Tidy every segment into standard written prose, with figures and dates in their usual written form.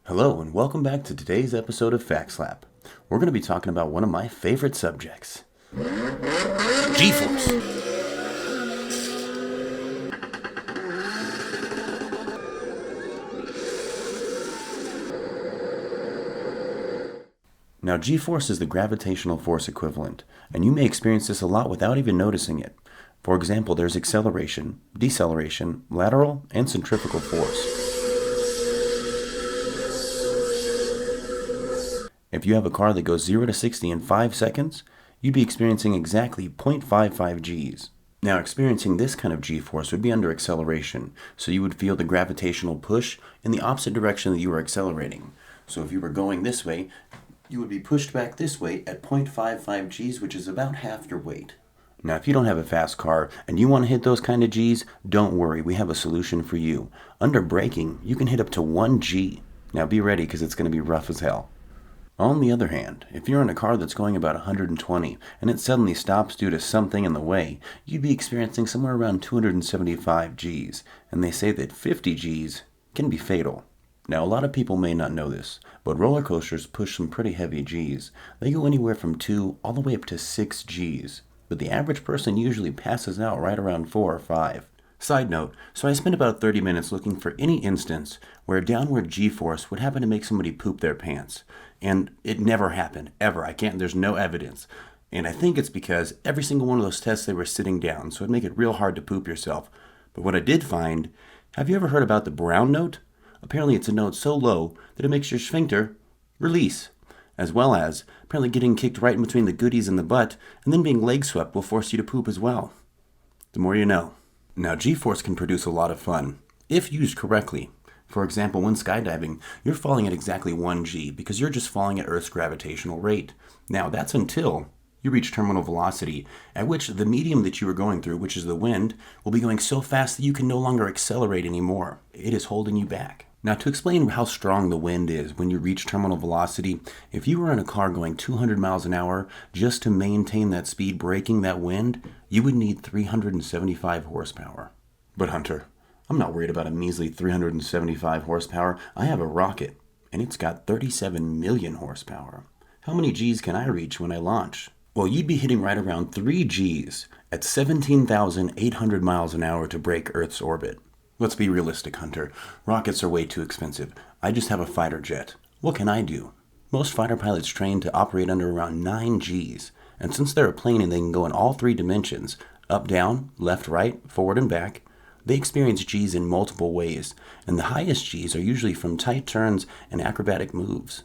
Hello and welcome back to today's episode of FACTSLAP. We're going to be talking about one of my favorite subjects, G-Force. Now G-Force is the gravitational force equivalent, and you may experience this a lot without even noticing it. For example, there's acceleration, deceleration, lateral, and centrifugal force. If you have a car that goes 0 to 60 in 5 seconds, you'd be experiencing exactly 0.55 Gs. Now, experiencing this kind of G-force would be under acceleration, so you would feel the gravitational push in the opposite direction that you were accelerating. So if you were going this way, you would be pushed back this way at 0.55 Gs, which is about half your weight. Now, if you don't have a fast car and you want to hit those kind of Gs, don't worry, we have a solution for you. Under braking, you can hit up to 1 G. Now be ready because it's going to be rough as hell. On the other hand, if you're in a car that's going about 120 and it suddenly stops due to something in the way, you'd be experiencing somewhere around 275 Gs, and they say that 50 Gs can be fatal. Now, a lot of people may not know this, but roller coasters push some pretty heavy Gs. They go anywhere from 2 all the way up to 6 Gs, but the average person usually passes out right around 4 or 5. Side note, so I spent about 30 minutes looking for any instance where a downward G-force would happen to make somebody poop their pants. And it never happened, ever. There's no evidence. And I think it's because every single one of those tests they were sitting down, so it'd make it real hard to poop yourself. But what I did find, have you ever heard about the brown note? Apparently it's a note so low that it makes your sphincter release. As well as, apparently getting kicked right in between the goodies and the butt, and then being leg swept will force you to poop as well. The more you know. Now, G-force can produce a lot of fun, if used correctly. For example, when skydiving, you're falling at exactly 1 G because you're just falling at Earth's gravitational rate. Now, that's until you reach terminal velocity, at which the medium that you are going through, which is the wind, will be going so fast that you can no longer accelerate anymore. It is holding you back. Now, to explain how strong the wind is when you reach terminal velocity, if you were in a car going 200 miles an hour, just to maintain that speed braking that wind, you would need 375 horsepower. But Hunter, I'm not worried about a measly 375 horsepower. I have a rocket, and it's got 37 million horsepower. How many Gs can I reach when I launch? Well, you'd be hitting right around 3 Gs at 17,800 miles an hour to break Earth's orbit. Let's be realistic, Hunter. Rockets are way too expensive. I just have a fighter jet. What can I do? Most fighter pilots train to operate under around 9 Gs, and since they're a plane and they can go in all 3 dimensions, up, down, left, right, forward, and back, they experience Gs in multiple ways, and the highest Gs are usually from tight turns and acrobatic moves.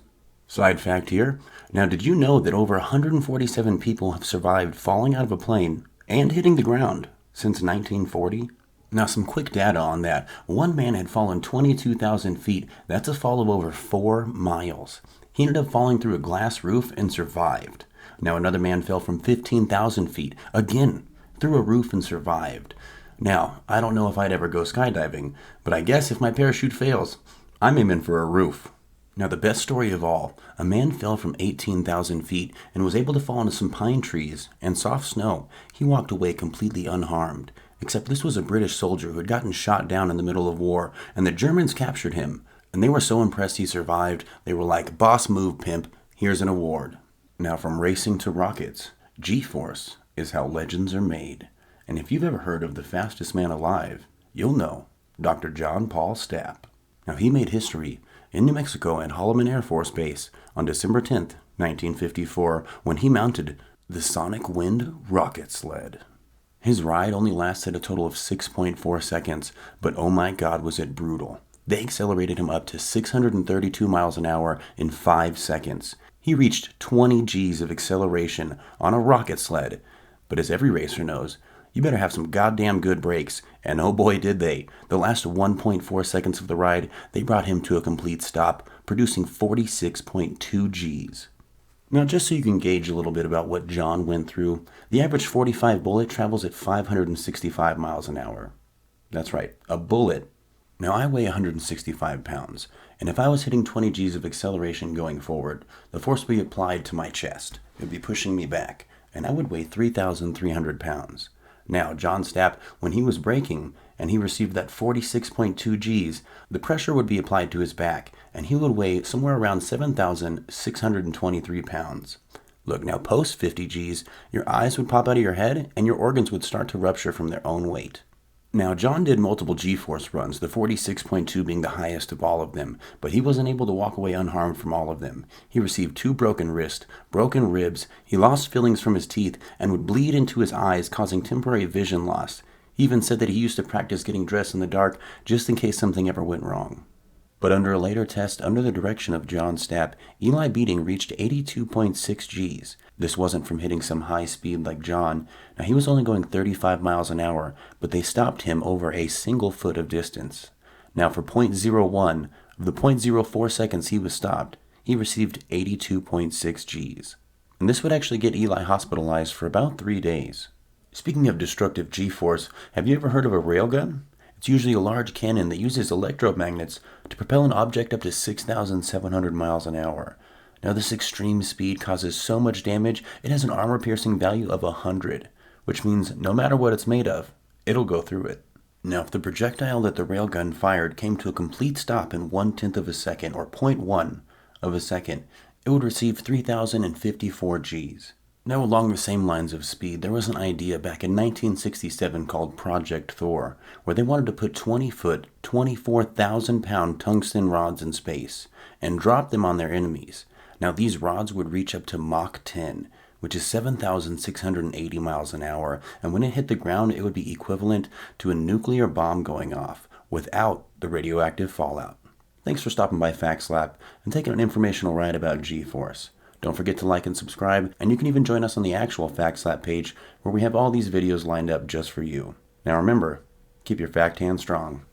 Side fact here, now did you know that over 147 people have survived falling out of a plane and hitting the ground since 1940? Now some quick data on that. One man had fallen 22,000 feet, that's a fall of over 4 miles. He ended up falling through a glass roof and survived. Now another man fell from 15,000 feet, again, through a roof and survived. Now, I don't know if I'd ever go skydiving, but I guess if my parachute fails, I'm aiming for a roof. Now, the best story of all, a man fell from 18,000 feet and was able to fall into some pine trees and soft snow. He walked away completely unharmed, except this was a British soldier who had gotten shot down in the middle of war, and the Germans captured him. And they were so impressed he survived, they were like, "Boss move, pimp, here's an award." Now, from racing to rockets, G-force is how legends are made. And if you've ever heard of the fastest man alive, you'll know Dr. John Paul Stapp. Now, he made history in New Mexico at Holloman Air Force Base on December 10th, 1954, when he mounted the Sonic Wind rocket sled. His ride only lasted a total of 6.4 seconds, but oh my God, was it brutal. They accelerated him up to 632 miles an hour in 5 seconds. He reached 20 Gs of acceleration on a rocket sled. But as every racer knows, you better have some goddamn good brakes, and oh boy did they. The last 1.4 seconds of the ride, they brought him to a complete stop, producing 46.2 Gs. Now, just so you can gauge a little bit about what John went through, the average .45 bullet travels at 565 miles an hour. That's right, a bullet. Now, I weigh 165 pounds, and if I was hitting 20 Gs of acceleration going forward, the force would be applied to my chest. It would be pushing me back, and I would weigh 3,300 pounds. Now, John Stapp, when he was braking, and he received that 46.2 Gs, the pressure would be applied to his back, and he would weigh somewhere around 7,623 pounds. Look, now post 50 Gs, your eyes would pop out of your head, and your organs would start to rupture from their own weight. Now, John did multiple G-Force runs, the 46.2 being the highest of all of them, but he wasn't able to walk away unharmed from all of them. He received 2 broken wrists, broken ribs, he lost fillings from his teeth, and would bleed into his eyes, causing temporary vision loss. He even said that he used to practice getting dressed in the dark just in case something ever went wrong. But under a later test under the direction of John Stapp, Eli Beating reached 82.6 Gs. This wasn't from hitting some high speed like John. Now he was only going 35 miles an hour, but they stopped him over a single foot of distance. Now for 0.01 of the 0.04 seconds he was stopped, he received 82.6 Gs. And this would actually get Eli hospitalized for about 3 days. Speaking of destructive G-force, have you ever heard of a railgun? It's usually a large cannon that uses electromagnets to propel an object up to 6,700 miles an hour. Now this extreme speed causes so much damage, it has an armor-piercing value of 100, which means no matter what it's made of, it'll go through it. Now if the projectile that the railgun fired came to a complete stop in 1/10 of a second, or 0.1 of a second, it would receive 3,054 Gs. Now along the same lines of speed, there was an idea back in 1967 called Project Thor, where they wanted to put 20-foot, 24,000-pound tungsten rods in space and drop them on their enemies. Now these rods would reach up to Mach 10, which is 7,680 miles an hour, and when it hit the ground, it would be equivalent to a nuclear bomb going off without the radioactive fallout. Thanks for stopping by FACTSLAP and taking an informational ride about G-Force. Don't forget to like and subscribe, and you can even join us on the actual FACTSLAP page where we have all these videos lined up just for you. Now remember, keep your fact hand strong.